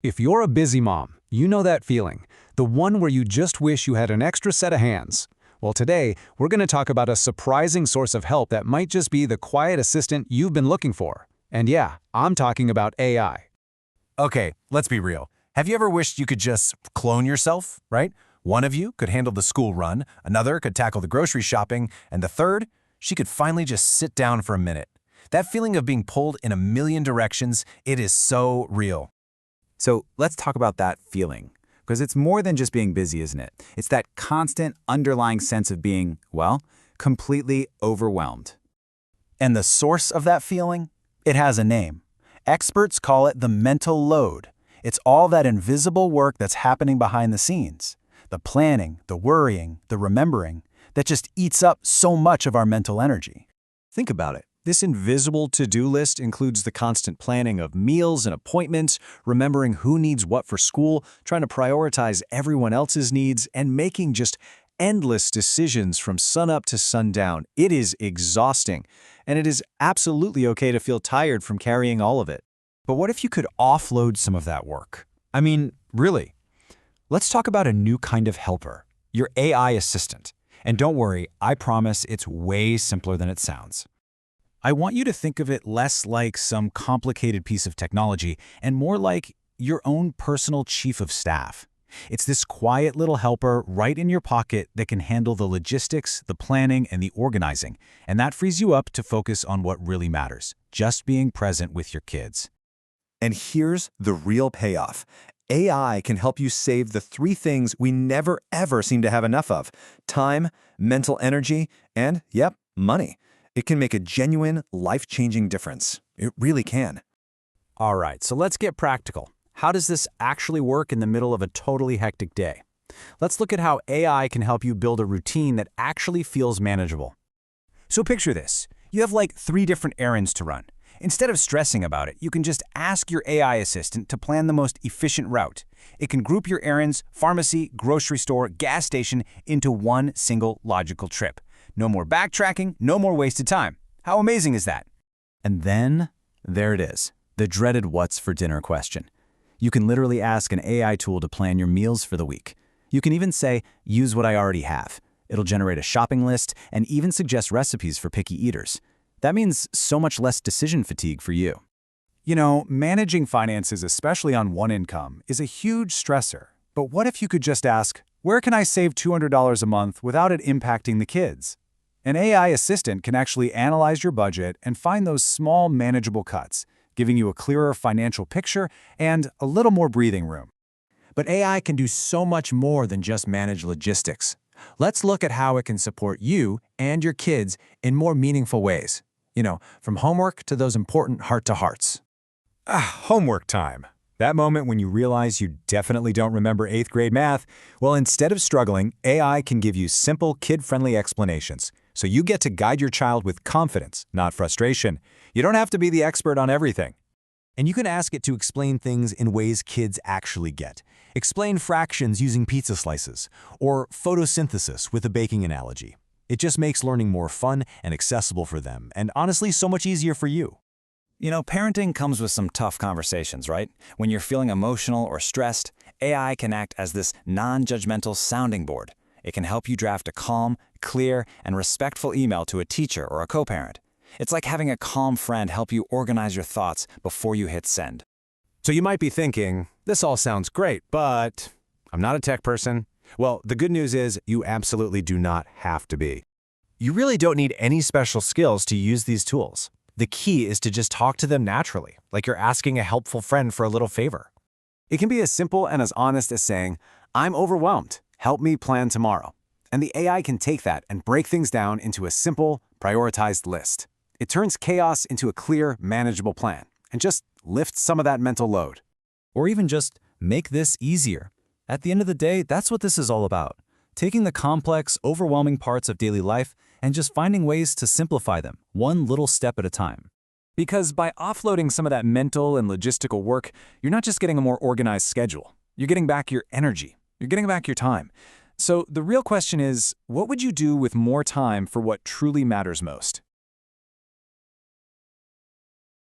If you're a busy mom, you know that feeling, the one where you just wish you had an extra set of hands. Well, today, we're going to talk about a surprising source of help that might just be the quiet assistant you've been looking for. And yeah, I'm talking about AI. Okay, let's be real. Have you ever wished you could just clone yourself, right? One of you could handle the school run, another could tackle the grocery shopping, and the third, she could finally just sit down for a minute. That feeling of being pulled in a million directions, it is so real. So let's talk about that feeling, because it's more than just being busy, isn't it? It's that constant underlying sense of being, well, completely overwhelmed. And the source of that feeling? It has a name. Experts call it the mental load. It's all that invisible work that's happening behind the scenes. The planning, the worrying, the remembering, that just eats up so much of our mental energy. Think about it. This invisible to-do list includes the constant planning of meals and appointments, remembering who needs what for school, trying to prioritize everyone else's needs, and making just endless decisions from sunup to sundown. It is exhausting, and it is absolutely okay to feel tired from carrying all of it. But what if you could offload some of that work? I mean, really. Let's talk about a new kind of helper, your AI assistant. And don't worry, I promise it's way simpler than it sounds. I want you to think of it less like some complicated piece of technology and more like your own personal chief of staff. It's this quiet little helper right in your pocket that can handle the logistics, the planning, and the organizing, and that frees you up to focus on what really matters, just being present with your kids. And here's the real payoff. AI can help you save the three things we never ever seem to have enough of: time, mental energy, and, yep, money. It can make a genuine, life-changing difference. It really can. All right, so let's get practical. How does this actually work in the middle of a totally hectic day? Let's look at how AI can help you build a routine that actually feels manageable. So picture this. You have like 3 different errands to run. Instead of stressing about it, you can just ask your AI assistant to plan the most efficient route. It can group your errands, pharmacy, grocery store, gas station into one single logical trip. No more backtracking, no more wasted time. How amazing is that? And then, there it is, the dreaded what's for dinner question. You can literally ask an AI tool to plan your meals for the week. You can even say, use what I already have. It'll generate a shopping list and even suggest recipes for picky eaters. That means so much less decision fatigue for you. You know, managing finances, especially on one income, is a huge stressor. But what if you could just ask, where can I save $200 a month without it impacting the kids? An AI assistant can actually analyze your budget and find those small, manageable cuts, giving you a clearer financial picture and a little more breathing room. But AI can do so much more than just manage logistics. Let's look at how it can support you and your kids in more meaningful ways. You know, from homework to those important heart-to-hearts. Homework time. That moment when you realize you definitely don't remember 8th grade math. Well, instead of struggling, AI can give you simple, kid-friendly explanations. So you get to guide your child with confidence, not frustration. You don't have to be the expert on everything. And you can ask it to explain things in ways kids actually get. Explain fractions using pizza slices, or photosynthesis with a baking analogy. It just makes learning more fun and accessible for them, and honestly, so much easier for you. You know, parenting comes with some tough conversations, right? When you're feeling emotional or stressed, AI can act as this non-judgmental sounding board. It can help you draft a calm, clear, and respectful email to a teacher or a co-parent. It's like having a calm friend help you organize your thoughts before you hit send. So you might be thinking, this all sounds great, but I'm not a tech person. Well, the good news is you absolutely do not have to be. You really don't need any special skills to use these tools. The key is to just talk to them naturally, like you're asking a helpful friend for a little favor. It can be as simple and as honest as saying, I'm overwhelmed. Help me plan tomorrow. And the AI can take that and break things down into a simple, prioritized list. It turns chaos into a clear, manageable plan and just lifts some of that mental load. Or even just make this easier. At the end of the day, that's what this is all about. Taking the complex, overwhelming parts of daily life and just finding ways to simplify them, one little step at a time. Because by offloading some of that mental and logistical work, you're not just getting a more organized schedule. You're getting back your energy. You're getting back your time. So the real question is, what would you do with more time for what truly matters most?